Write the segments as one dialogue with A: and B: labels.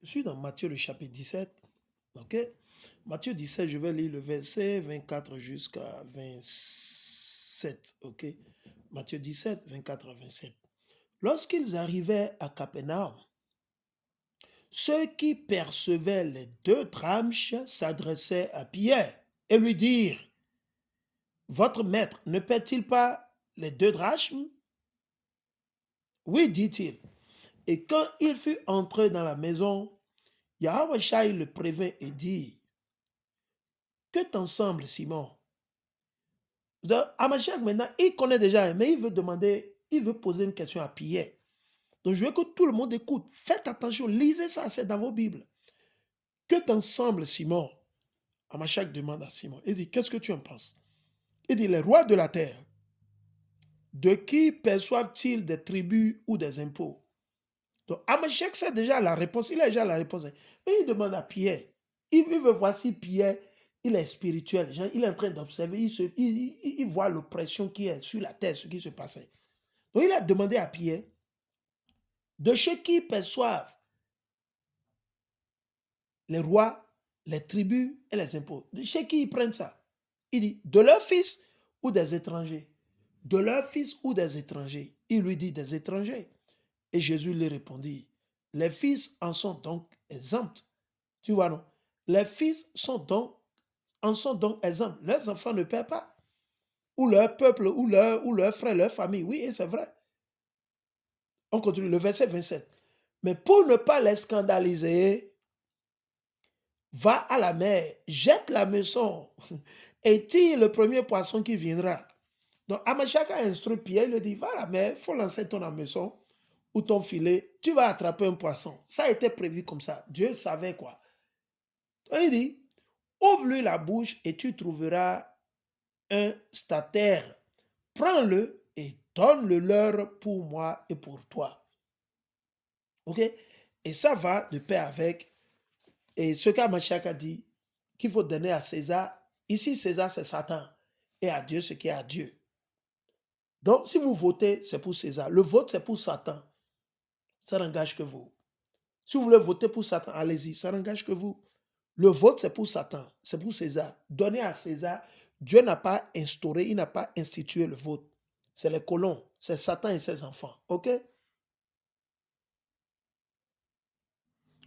A: Je suis dans Matthieu le chapitre 17. Ok? Matthieu 17, je vais lire le verset 24 jusqu'à 27. Ok? Matthieu 17, 24 à 27. Lorsqu'ils arrivaient à Capernaum, ceux qui percevaient les 2 drachmes s'adressaient à Pierre et lui dirent, votre maître ne paie-t-il pas les 2 drachmes? Oui, dit-il. Et quand il fut entré dans la maison, Yahweh Shai le prévint et dit, que t'en semble, Simon? Amashak maintenant, il connaît déjà, mais il veut poser une question à Pierre. Donc je veux que tout le monde écoute. Faites attention, lisez ça, c'est dans vos Bibles. Que t'en semble, Simon? Amashak demande à Simon. Il dit, qu'est-ce que tu en penses? Il dit, les rois de la terre, de qui perçoivent-ils des tribus ou des impôts? Donc Amashak sait déjà la réponse, il a déjà la réponse. Mais il demande à Pierre. Il veut voir si Pierre, il est spirituel. Il est en train d'observer, il voit l'oppression qui est sur la terre, ce qui se passait. Donc il a demandé à Pierre, de ceux qui perçoivent les rois, les tribus et les impôts, de ceux qui prennent ça. Il dit, de leurs fils ou des étrangers? De leurs fils ou des étrangers? Il lui dit, des étrangers. Et Jésus lui répondit, les fils en sont donc exempts. Tu vois, non? Les fils en sont donc exempts. Leurs enfants ne paient pas. Ou leur peuple, ou leur frère, leur famille. Oui, et c'est vrai. On continue le verset 27. Mais pour ne pas les scandaliser, va à la mer, jette la meçon et tire le premier poisson qui viendra. Donc Amashak a instruit Pierre, il lui dit, va à la mer, il faut lancer ton hameçon ou ton filet, tu vas attraper un poisson. Ça a été prévu comme ça. Dieu savait quoi. Donc, il dit, ouvre-lui la bouche et tu trouveras un statère. Prends-le et donne-le leur pour moi et pour toi. Ok? Et ça va de pair avec et ce qu'Amashak a dit, qu'il faut donner à César. Ici, César, c'est Satan. Et à Dieu, ce qui est à Dieu. Donc, si vous votez, c'est pour César. Le vote, c'est pour Satan. Ça n'engage que vous. Si vous voulez voter pour Satan, allez-y, ça n'engage que vous. Le vote, c'est pour Satan, c'est pour César. Donnez à César. Dieu n'a pas instauré, il n'a pas institué le vote. C'est les colons, c'est Satan et ses enfants. OK?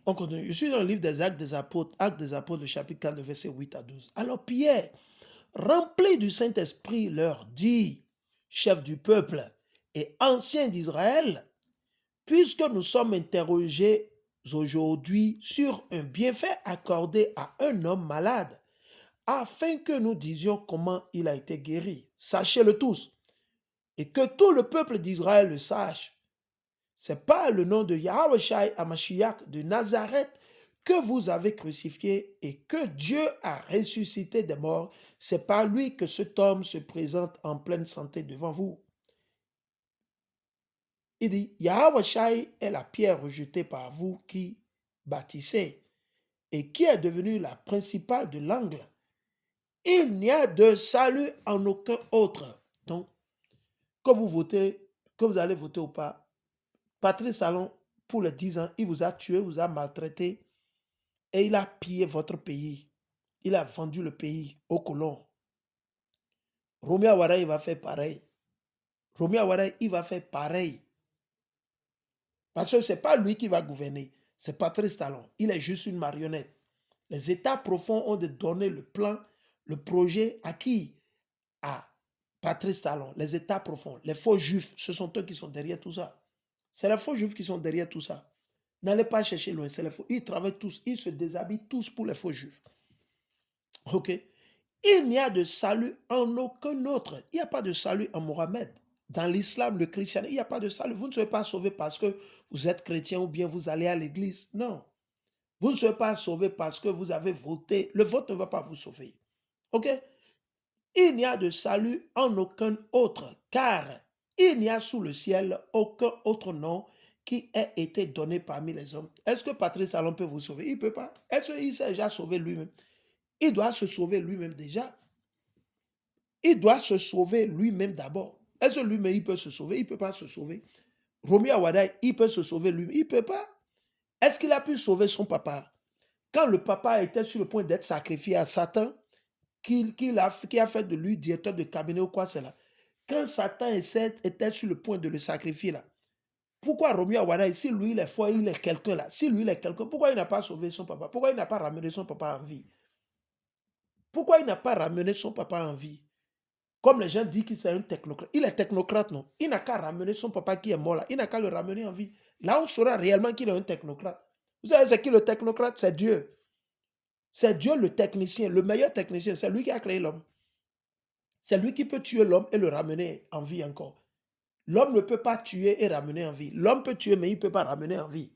A: On continue. Je suis dans le livre des Actes des Apôtres, le chapitre 4, le verset 8 à 12. Alors Pierre, rempli du Saint-Esprit, leur dit, chef du peuple et ancien d'Israël, puisque nous sommes interrogés aujourd'hui sur un bienfait accordé à un homme malade, afin que nous disions comment il a été guéri. Sachez-le tous, et que tout le peuple d'Israël le sache. C'est pas le nom de Yahweh Shai Hamashiach de Nazareth que vous avez crucifié et que Dieu a ressuscité des morts. C'est par lui que cet homme se présente en pleine santé devant vous. Il dit, Yahweh Shai est la pierre rejetée par vous qui bâtissez et qui est devenue la principale de l'angle. Il n'y a de salut en aucun autre. Donc, que vous votez, que vous allez voter ou pas, Patrice Talon, pour les 10 ans, il vous a tué, vous a maltraité et il a pillé votre pays. Il a vendu le pays aux colons. Romy Awara, il va faire pareil. Romy Awara, il va faire pareil. Parce que ce n'est pas lui qui va gouverner, c'est Patrice Talon. Il est juste une marionnette. Les États profonds ont de donner le plan, le projet à qui? À Patrice Talon. Les États profonds, les faux juifs, ce sont eux qui sont derrière tout ça. C'est les faux juifs qui sont derrière tout ça. N'allez pas chercher loin, c'est les faux. Ils travaillent tous, ils se déshabillent tous pour les faux juifs. Ok? Il n'y a de salut en aucun autre. Il n'y a pas de salut en Mohamed. Dans l'islam, le christianisme, il n'y a pas de salut. Vous ne serez pas sauvé parce que vous êtes chrétien ou bien vous allez à l'église. Non. Vous ne serez pas sauvé parce que vous avez voté. Le vote ne va pas vous sauver. OK? Il n'y a de salut en aucun autre, car il n'y a sous le ciel aucun autre nom qui ait été donné parmi les hommes. Est-ce que Patrice Talon peut vous sauver? Il ne peut pas. Est-ce qu'il s'est déjà sauvé lui-même? Il doit se sauver lui-même déjà. Il doit se sauver lui-même d'abord. Est-ce que lui-même il peut se sauver? Il ne peut pas se sauver. Romy Awada, il peut se sauver lui-même. Il ne peut pas. Est-ce qu'il a pu sauver son papa? Quand le papa était sur le point d'être sacrifié à Satan, qui a fait de lui directeur de cabinet ou quoi cela, quand Satan était sur le point de le sacrifier là, pourquoi Roméo Awada, si lui il est fort, il est quelqu'un là, si lui il est quelqu'un, pourquoi il n'a pas sauvé son papa? Pourquoi il n'a pas ramené son papa en vie? Pourquoi il n'a pas ramené son papa en vie? Comme les gens disent qu'il est un technocrate. Il est technocrate, non? Il n'a qu'à ramener son papa qui est mort là. Il n'a qu'à le ramener en vie. Là, on saura réellement qu'il est un technocrate. Vous savez, c'est qui le technocrate? C'est Dieu. C'est Dieu le technicien, le meilleur technicien. C'est lui qui a créé l'homme. C'est lui qui peut tuer l'homme et le ramener en vie encore. L'homme ne peut pas tuer et ramener en vie. L'homme peut tuer, mais il ne peut pas ramener en vie.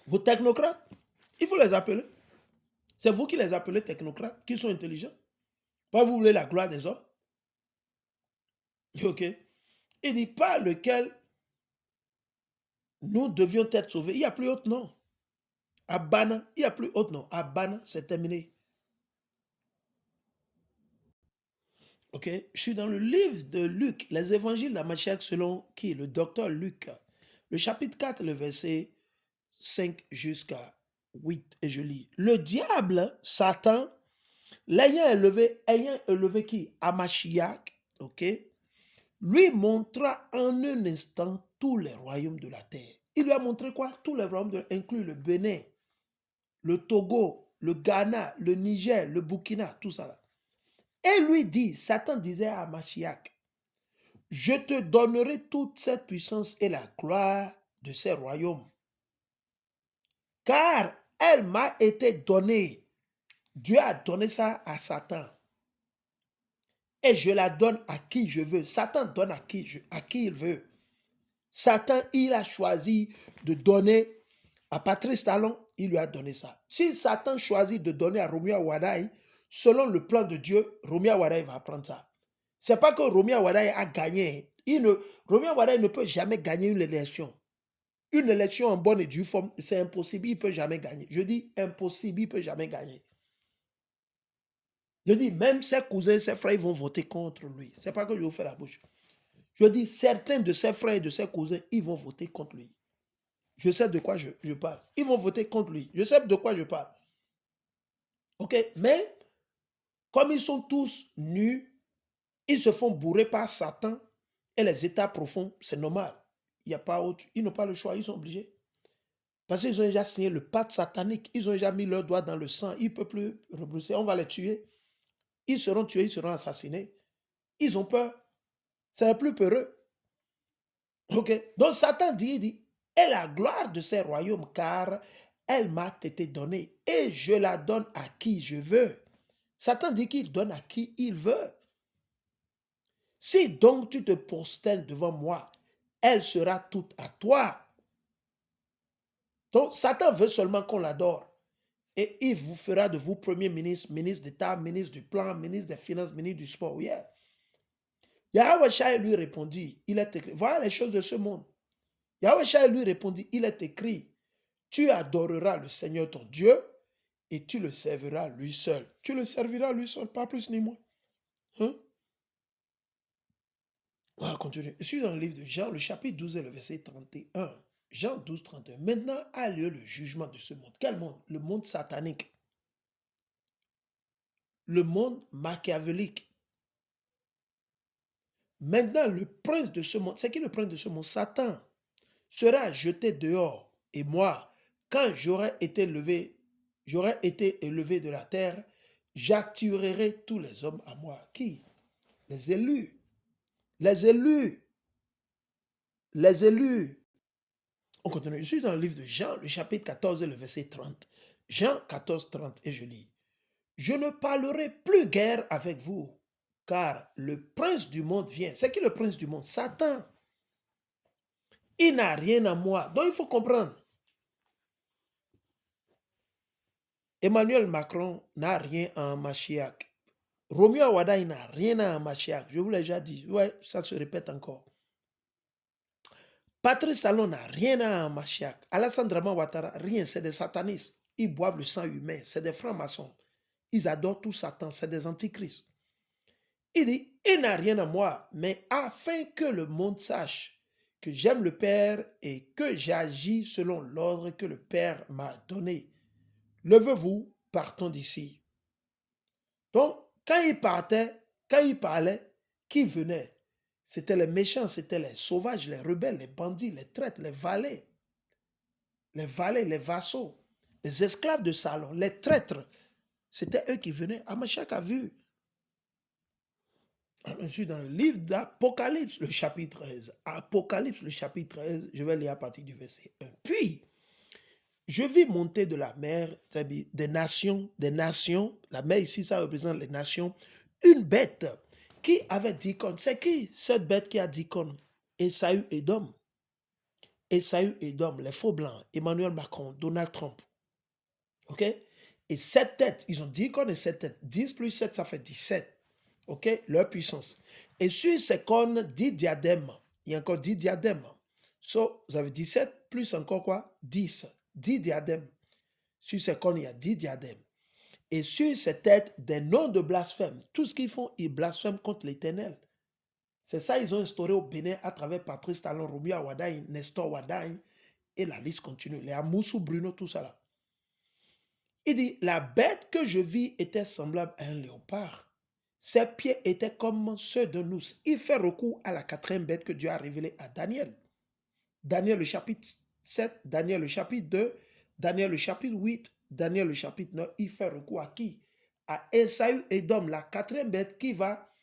A: Vos technocrates, il faut les appeler. C'est vous qui les appelez technocrates, qui sont intelligents. Pas vous voulez la gloire des hommes. Ok. Il dit pas lequel nous devions être sauvés. Il n'y a plus autre nom. Abana, il n'y a plus autre nom. Abana, c'est terminé. Ok. Je suis dans le livre de Luc, les évangiles de la Mashiach selon qui? Le docteur Luc. Le chapitre 4, le verset 5 jusqu'à 8. Et je lis. Le diable, Satan, ayant élevé qui? Amashiach, ok, lui montra en un instant tous les royaumes de la terre. Il lui a montré quoi? Tous les royaumes, inclus le Bénin, le Togo, le Ghana, le Niger, le Burkina, tout ça là. Et lui dit, Satan disait à Mashiach, je te donnerai toute cette puissance et la gloire de ces royaumes, car elle m'a été donnée. Dieu a donné ça à Satan. Et je la donne à qui je veux. Satan donne à qui il veut. Satan, il a choisi de donner à Patrice Talon, il lui a donné ça. Si Satan choisit de donner à Roméo Awadaï, selon le plan de Dieu, Roméo Awadaï va prendre ça. C'est pas que Roméo Awadaï a gagné. Roméo Awadaï ne peut jamais gagner une élection. Une élection en bonne et due forme, c'est impossible, il ne peut jamais gagner. Je dis impossible, il ne peut jamais gagner. Je dis, même ses cousins, ses frères, ils vont voter contre lui. Ce n'est pas que je vous fais la bouche. Je dis, certains de ses frères et de ses cousins, ils vont voter contre lui. Je sais de quoi je parle. Ils vont voter contre lui. Je sais de quoi je parle. Ok, mais comme ils sont tous nus, ils se font bourrer par Satan et les états profonds, c'est normal. Il n'y a pas autre. Ils n'ont pas le choix, ils sont obligés. Parce qu'ils ont déjà signé le pacte satanique. Ils ont déjà mis leurs doigts dans le sang. Ils ne peuvent plus rebrousser. On va les tuer. Ils seront tués, ils seront assassinés. Ils ont peur. C'est le plus peureux. Ok. Donc Satan dit, et la gloire de ces royaumes, car elle m'a été donnée et je la donne à qui je veux. Satan dit qu'il donne à qui il veut. Si donc tu te prosternes devant moi, elle sera toute à toi. Donc Satan veut seulement qu'on l'adore. Et il vous fera de vous premier ministre, ministre d'État, ministre du plan, ministre des Finances, ministre du sport. Yeah. Yahweh Shai lui répondit, il est écrit, voilà les choses de ce monde. Yahweh Shai lui répondit, il est écrit, tu adoreras le Seigneur ton Dieu et tu le serviras lui seul. Tu le serviras lui seul, pas plus ni moins. Hein? On va continuer. Je suis dans le livre de Jean, le chapitre 12 et le verset 31. Jean 12, 31. Maintenant a lieu le jugement de ce monde. Quel monde? Le monde satanique. Le monde machiavélique. Maintenant, le prince de ce monde, c'est qui le prince de ce monde? Satan sera jeté dehors. Et moi, quand j'aurai été élevé de la terre, j'attirerai tous les hommes à moi. Qui? Les élus. Les élus. Les élus. On continue. Je suis dans le livre de Jean, le chapitre 14 et le verset 30. Jean 14, 30, et je lis. Je ne parlerai plus guère avec vous, car le prince du monde vient. C'est qui le prince du monde? Satan. Il n'a rien à moi. Donc il faut comprendre. Emmanuel Macron n'a rien à Mashiach. Roméo Awada, il n'a rien à Mashiach. Je vous l'ai déjà dit. Ouais, ça se répète encore. Patrice Talon n'a rien à Mashiach. Alassane Draman Ouattara, rien. C'est des satanistes. Ils boivent le sang humain. C'est des francs-maçons. Ils adorent tout Satan. C'est des antichrists. Il dit, il n'a rien à moi, mais afin que le monde sache que j'aime le Père et que j'agis selon l'ordre que le Père m'a donné. Levez-vous, partons d'ici. Donc, quand il partait, quand il parlait, qui venait? C'était les méchants, c'était les sauvages, les rebelles, les bandits, les traîtres, les valets, les vassaux, les esclaves de Salon, les traîtres. C'était eux qui venaient. Amachak a vu. Je suis dans le livre d'Apocalypse, le chapitre 13. Apocalypse, le chapitre 13, je vais lire à partir du verset 1. Puis, je vis monter de la mer, c'est-à-dire des nations, la mer ici, ça représente les nations, une bête qui avait 10 cornes. C'est qui cette bête qui a 10 cornes? Esaü Edom. Esaü Edom, les faux blancs, Emmanuel Macron, Donald Trump. OK? Et 7 têtes, ils ont 10 cornes et 7 têtes. 10 plus 7, ça fait 17. OK? Leur puissance. Et sur ces cornes, 10 diadèmes. Il y a encore 10 diadèmes. So, vous avez 17 plus encore quoi? 10. 10 diadèmes. Sur ces cornes, il y a 10 diadèmes. Et sur ces têtes, des noms de blasphème. Tout ce qu'ils font, ils blasphèment contre l'Éternel. C'est ça ils ont instauré au Bénin à travers Patrice Talon, Romeo Wadaï, Nestor Wadaï, et la liste continue. Les Amoussou, Bruno, tout ça là. Il dit, la bête que je vis était semblable à un léopard. Ses pieds étaient comme ceux d'un ours. Il fait recours à la quatrième bête que Dieu a révélée à Daniel. Daniel le chapitre 7, Daniel le chapitre 2, Daniel le chapitre 8, Daniel le chapitre 9. Il fait recours à qui? À Esaü Edom, la quatrième bête qui va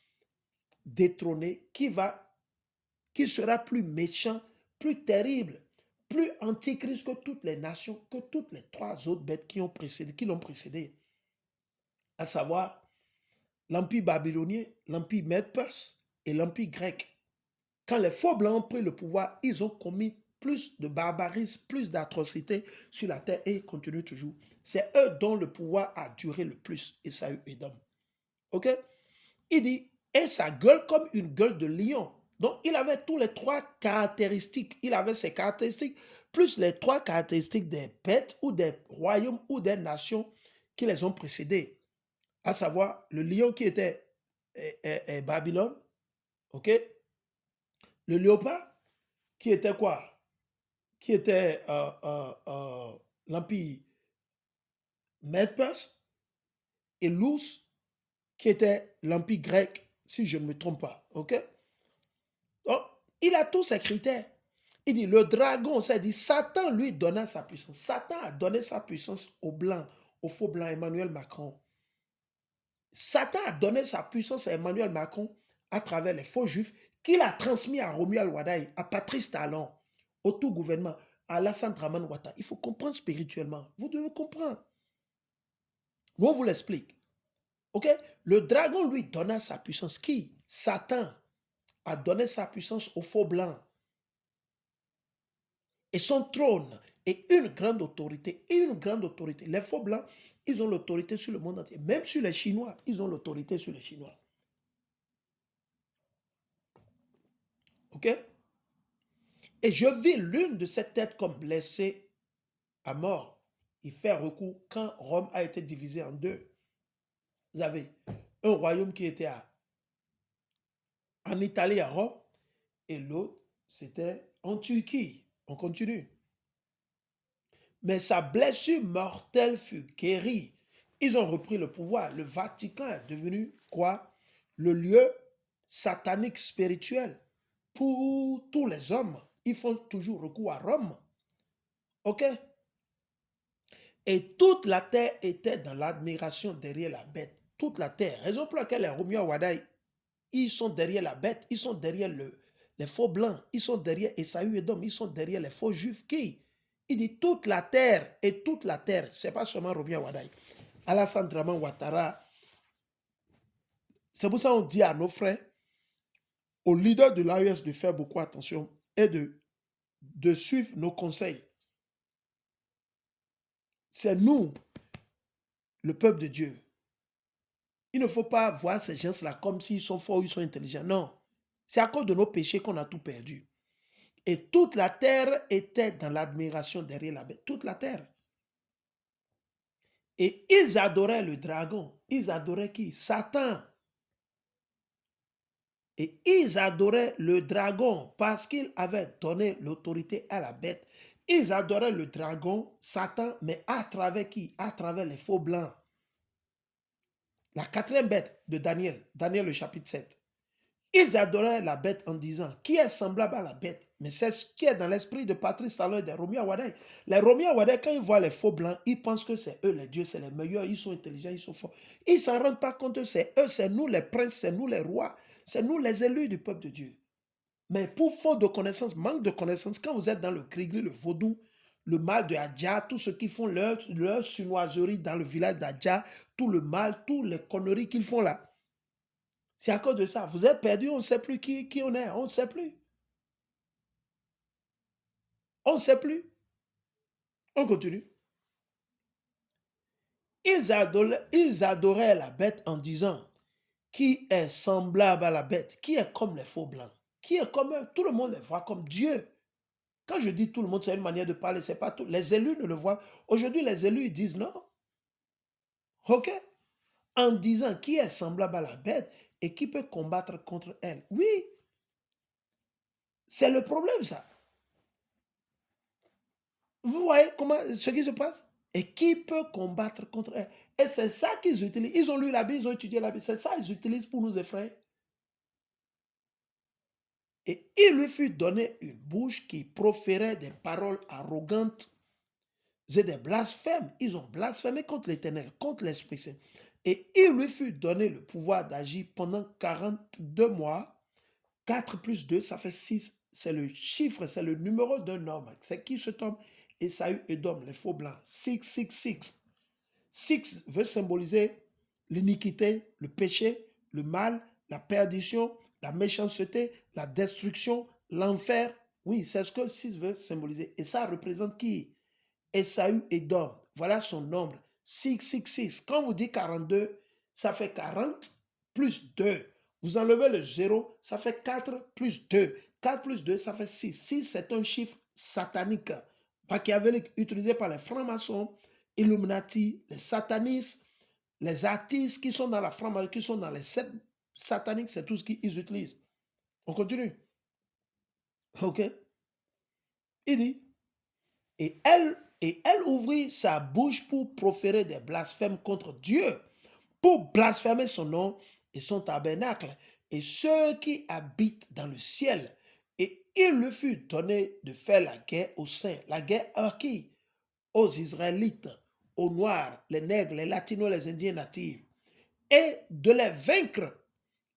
A: détrôner, qui sera plus méchant, plus terrible, plus antichrist que toutes les nations, que toutes les trois autres bêtes qui l'ont précédé, à savoir l'empire babylonien, l'empire Mède-Perse et l'empire grec. Quand les faux blancs ont pris le pouvoir, ils ont commis plus de barbarisme, plus d'atrocités sur la terre et ils continuent toujours. C'est eux dont le pouvoir a duré le plus, Esaü Edom. Ok? Il dit, et sa gueule comme une gueule de lion. Donc, il avait tous les trois caractéristiques. Il avait ces caractéristiques, plus les trois caractéristiques des bêtes ou des royaumes ou des nations qui les ont précédés. À savoir, le lion qui était Babylone, ok? Le léopard, qui était quoi? Qui était l'empire Mède-Perse, et l'ours, qui était l'empire grec, si je ne me trompe pas, ok? Donc, il a tous ces critères. Il dit, le dragon, ça dit, Satan lui donna sa puissance. Satan a donné sa puissance aux blancs, aux faux blancs, Emmanuel Macron. Satan a donné sa puissance à Emmanuel Macron à travers les faux juifs qu'il a transmis à Romuald Wadaï, à Patrice Talon, au tout gouvernement, à Alassane Draman Ouattara. Il faut comprendre spirituellement. Vous devez comprendre. Moi, on vous l'explique. OK? Le dragon lui donna sa puissance. Qui? Satan a donné sa puissance aux faux blancs. Et son trône est une grande autorité. Et une grande autorité. Les faux blancs, ils ont l'autorité sur le monde entier. Même sur les Chinois, ils ont l'autorité sur les Chinois. OK? Et je vis l'une de ces têtes comme blessée à mort. Il fait recours quand Rome a été divisée en deux. Vous avez un royaume qui était en Italie, à Rome, et l'autre, c'était en Turquie. On continue. Mais sa blessure mortelle fut guérie. Ils ont repris le pouvoir. Le Vatican est devenu quoi? Le lieu satanique spirituel pour tous les hommes. Ils font toujours recours à Rome. OK? Et toute la terre était dans l'admiration derrière la bête. Toute la terre. Raison pour laquelle les Romios Wadaï, ils sont derrière la bête. Ils sont derrière les faux blancs. Ils sont derrière Esaü Edom. Ils sont derrière les faux juifs. Qui? Il dit toute la terre. Et toute la terre. Ce n'est pas seulement Romios Wadaï. Alassane Draman Ouattara. C'est pour ça qu'on dit à nos frères, aux leaders de l'AES de faire beaucoup attention et de suivre nos conseils. C'est nous, le peuple de Dieu. Il ne faut pas voir ces gens-là comme s'ils sont forts ou ils sont intelligents. Non. C'est à cause de nos péchés qu'on a tout perdu. Et toute la terre était dans l'admiration derrière la bête. Toute la terre. Et ils adoraient le dragon. Ils adoraient qui? Satan. Et ils adoraient le dragon parce qu'il avait donné l'autorité à la bête. Ils adoraient le dragon, Satan, mais à travers qui? À travers les faux blancs. La quatrième bête de Daniel, Daniel le chapitre 7. Ils adoraient la bête en disant, qui est semblable à la bête? Mais c'est ce qui est dans l'esprit de Patrice Talon et des Romi Awadai. Les Romi Awadai, quand ils voient les faux blancs, ils pensent que c'est eux les dieux, c'est les meilleurs, ils sont intelligents, ils sont forts. Ils ne s'en rendent pas compte, c'est eux, c'est nous les princes, c'est nous les rois, c'est nous les élus du peuple de Dieu. Mais pour faute de connaissance, manque de connaissance, quand vous êtes dans le Krigli, le vaudou, le mal de Hadja, tous ceux qui font leur chinoiserie dans le village d'Adja, tout le mal, toutes les conneries qu'ils font là, c'est à cause de ça. Vous êtes perdu, on ne sait plus qui on est, on ne sait plus. On ne sait plus. On continue. Ils adoraient la bête en disant, qui est semblable à la bête, qui est comme les faux blancs, qui est comme eux, tout le monde les voit comme Dieu. Quand je dis tout le monde, c'est une manière de parler, c'est pas tout. Les élus ne le voient. Aujourd'hui, les élus, ils disent non. OK? En disant qui est semblable à la bête et qui peut combattre contre elle. Oui, c'est le problème, ça. Vous voyez comment ce qui se passe? Et qui peut combattre contre elle? Et c'est ça qu'ils utilisent. Ils ont lu la Bible, ils ont étudié la Bible. C'est ça qu'ils utilisent pour nous effrayer. Et il lui fut donné une bouche qui proférait des paroles arrogantes et des blasphèmes. Ils ont blasphémé contre l'Éternel, contre l'Esprit Saint. Et il lui fut donné le pouvoir d'agir pendant 42 mois. 4 plus 2, ça fait 6. C'est le chiffre, c'est le numéro d'un homme. C'est qui cet homme? Esaü Edom, les faux blancs. 666. 6 veut symboliser l'iniquité, le péché, le mal, la perdition, la méchanceté, la destruction, l'enfer. Oui, c'est ce que 6 veut symboliser. Et ça représente qui? Esaü Edom. Voilà son nombre. 666. Quand vous dites 42, ça fait 40 plus 2. Vous enlevez le 0, ça fait 4 plus 2. 4 plus 2, ça fait 6. 6, c'est un chiffre satanique, machiavélique, utilisé par les francs-maçons, Illuminati, les satanistes, les artistes qui sont dans la franc-maçonnerie, qui sont dans les sectes sataniques, c'est tout ce qu'ils utilisent. On continue. OK? Il dit, et elle ouvrit sa bouche pour proférer des blasphèmes contre Dieu, pour blasphémer son nom et son tabernacle, et ceux qui habitent dans le ciel. Et il lui fut donné de faire la guerre aux saints. La guerre à qui? Aux Israélites, aux Noirs, les Nègres, les Latinos, les Indiens natifs, et de les vaincre.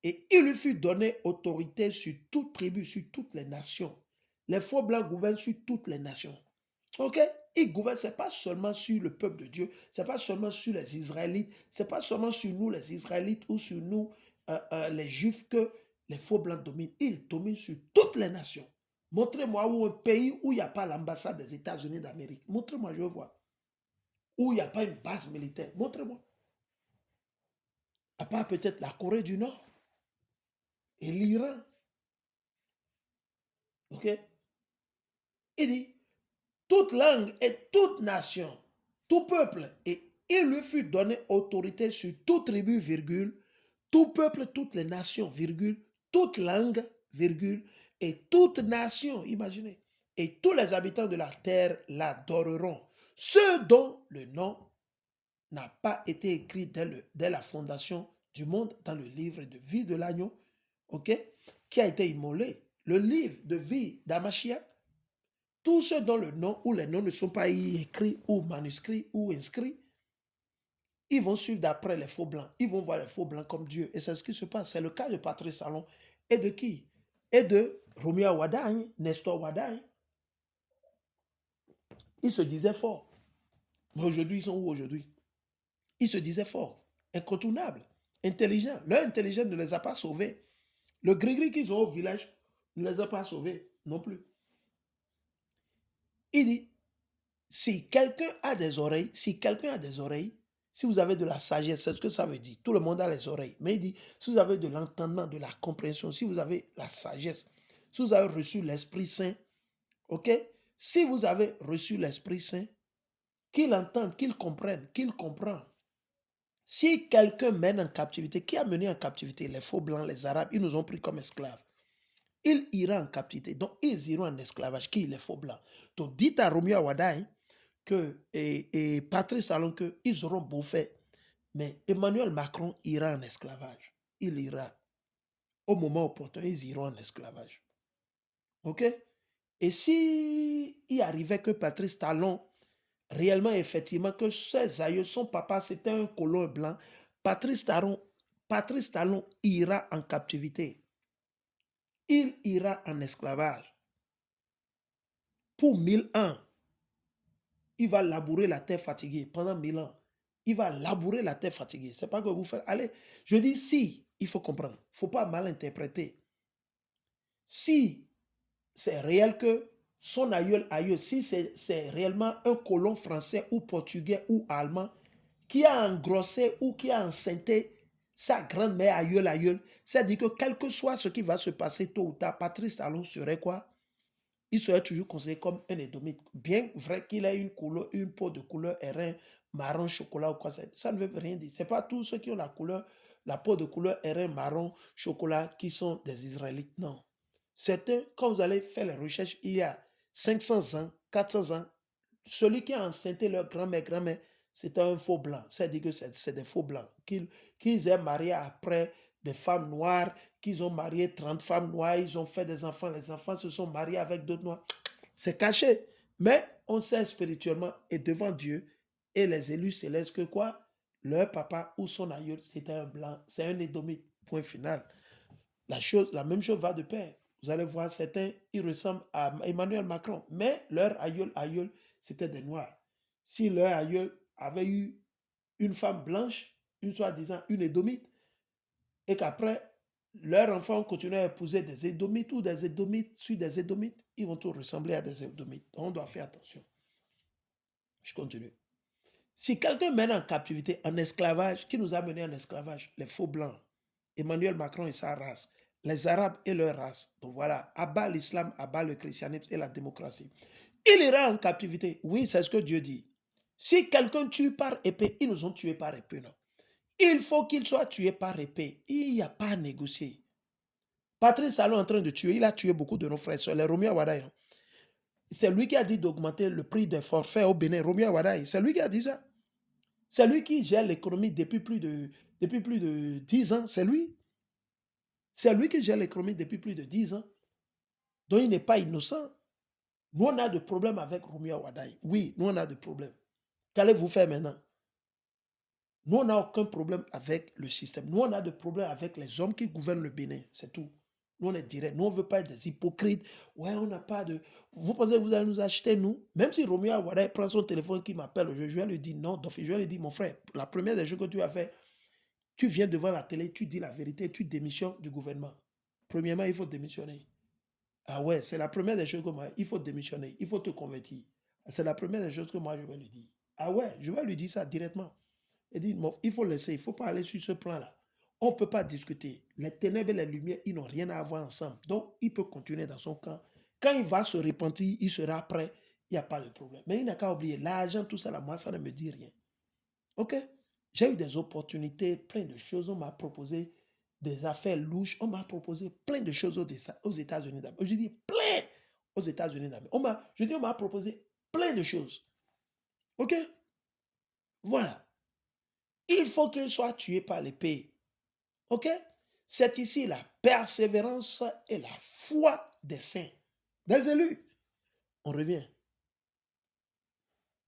A: Et il lui fut donné autorité sur toute tribu, sur toutes les nations. Les faux blancs gouvernent sur toutes les nations. OK? Ils gouvernent, ce n'est pas seulement sur le peuple de Dieu, ce n'est pas seulement sur les Israélites, ce n'est pas seulement sur nous les Israélites ou sur nous les Juifs que les faux blancs dominent. Ils dominent sur toutes les nations. Montrez-moi où un pays où il n'y a pas l'ambassade des États-Unis d'Amérique. Montrez-moi, je veux voir. Où il n'y a pas une base militaire. Montrez-moi. À part peut-être la Corée du Nord et l'Iran. OK? Il dit, toute langue et toute nation, tout peuple, et il lui fut donné autorité sur toute tribu, virgule, tout peuple, toutes les nations, virgule, toute langue, virgule, et toute nation, imaginez. Et tous les habitants de la terre l'adoreront. Ceux dont le nom n'a pas été écrit dès la fondation du monde dans le livre de vie de l'agneau, ok, qui a été immolé. Le livre de vie d'Amashia, tous ceux dont le nom ou les noms ne sont pas écrits ou manuscrits ou inscrits, ils vont suivre d'après les faux blancs. Ils vont voir les faux blancs comme Dieu. Et c'est ce qui se passe. C'est le cas de Patrice Talon et de qui? Et de Romeo Wadagne, Nestor Wadagne. Ils se disaient forts. Mais aujourd'hui, ils sont où aujourd'hui? Ils se disaient forts, incontournables, intelligents. Leur intelligence ne les a pas sauvés. Le gris-gris qu'ils ont au village ne les a pas sauvés non plus. Il dit, si quelqu'un a des oreilles, si vous avez de la sagesse, c'est ce que ça veut dire. Tout le monde a les oreilles. Mais il dit, si vous avez de l'entendement, de la compréhension, si vous avez la sagesse, si vous avez reçu l'Esprit Saint, ok? Si vous avez reçu l'Esprit Saint, qu'il entende, qu'il comprenne, qu'il comprend. Si quelqu'un mène en captivité, qui a mené en captivité les faux blancs, les arabes, ils nous ont pris comme esclaves. Il ira en captivité. Donc, ils iront en esclavage. Qui les faux blancs? Donc, dites à Romeo Awadaï et Patrice Talon qu'ils auront beau faire. Mais Emmanuel Macron ira en esclavage. Il ira. Au moment opportun, ils iront en esclavage. OK? Et si il arrivait que Patrice Talon, réellement, effectivement, que ses aïeux, son papa, c'était un colon blanc, Patrice Talon ira en captivité. Il ira en esclavage. Pour 1000 ans, il va labourer la terre fatiguée. Pendant 1000 ans, il va labourer la terre fatiguée. C'est pas que vous faites. Allez, je dis si, il faut comprendre. Il ne faut pas mal interpréter. Si c'est réel que son aïeul, si c'est réellement un colon français ou portugais ou allemand qui a engrossé ou qui a enceinté sa grand-mère aïeul, c'est-à-dire que quel que soit ce qui va se passer tôt ou tard, Patrice Talon serait quoi? Il serait toujours considéré comme un édomite. Bien vrai qu'il ait une peau de couleur airain, marron, chocolat ou quoi, ça ne veut rien dire. Ce n'est pas tous ceux qui ont la peau de couleur airain, marron, chocolat qui sont des Israélites. Non. Certains, quand vous allez faire les recherches, il y a 500 ans, 400 ans, celui qui a enceinté leur grand-mère, c'était un faux blanc. C'est-à-dire que c'est des faux blancs. Qu'ils aient marié après des femmes noires, qu'ils ont marié 30 femmes noires, ils ont fait des enfants, les enfants se sont mariés avec d'autres noirs. C'est caché. Mais on sait spirituellement et devant Dieu et les élus célestes que quoi? Leur papa ou son aïeul, c'était un blanc, c'est un édomite. Point final. La même chose va de pair. Vous allez voir, certains, ils ressemblent à Emmanuel Macron, mais leur aïeul, c'était des noirs. Si leur aïeul avait eu une femme blanche, une soi-disant une édomite, et qu'après, leurs enfants continuent à épouser des édomites ou des édomites sur des édomites, ils vont tous ressembler à des édomites. Donc, on doit faire attention. Je continue. Si quelqu'un mène en captivité, en esclavage, qui nous a menés en esclavage? Les faux blancs, Emmanuel Macron et sa race, les Arabes et leur race. Donc voilà, abat l'islam, abat le christianisme et la démocratie. Il ira en captivité. Oui, c'est ce que Dieu dit. Si quelqu'un tue par épée, ils nous ont tués par épée, non? Il faut qu'il soit tué par épée. Il n'y a pas à négocier. Patrice Talon est en train de tuer, il a tué beaucoup de nos frères et sœurs, les Romeo Wadaï. C'est lui qui a dit d'augmenter le prix des forfaits au Bénin, Romeo Wadaï. C'est lui qui a dit ça. C'est lui qui gère l'économie depuis plus de 10 ans. C'est lui. C'est lui qui gère l'économie depuis plus de 10 ans. Donc il n'est pas innocent. Nous, on a de problèmes avec Romeo Wadaï. Oui, nous, on a de problèmes. Qu'allez-vous faire maintenant? Nous, on n'a aucun problème avec le système. Nous, on a de problèmes avec les hommes qui gouvernent le Bénin. C'est tout. Nous, on est direct. Nous, on ne veut pas être des hypocrites. Ouais, on n'a pas de... Vous pensez que vous allez nous acheter, nous? Même si Romeo Wadaï prend son téléphone qui m'appelle, je vais lui dire non. Donc, je vais lui dire, mon frère, la première des choses que tu as fait, tu viens devant la télé, tu dis la vérité, tu démissionnes du gouvernement. Premièrement, il faut démissionner. Ah ouais, c'est la première des choses que moi, il faut démissionner, il faut te convertir. C'est la première des choses que moi, je vais lui dire. Ah ouais, je vais lui dire ça directement. Il dit, bon, il faut laisser, il ne faut pas aller sur ce plan-là. On ne peut pas discuter. Les ténèbres et les lumières, ils n'ont rien à voir ensemble. Donc, il peut continuer dans son camp. Quand il va se repentir, il sera prêt, il n'y a pas de problème. Mais il n'a qu'à oublier, l'argent, tout ça, là, moi, ça ne me dit rien. OK? J'ai eu des opportunités, plein de choses. On m'a proposé des affaires louches. On m'a proposé plein de choses aux États-Unis d'Amérique. Je dis plein aux États-Unis d'Amérique. On m'a proposé plein de choses. OK? Voilà. Il faut qu'il soit tué par l'épée. OK? C'est ici la persévérance et la foi des saints, des élus. On revient.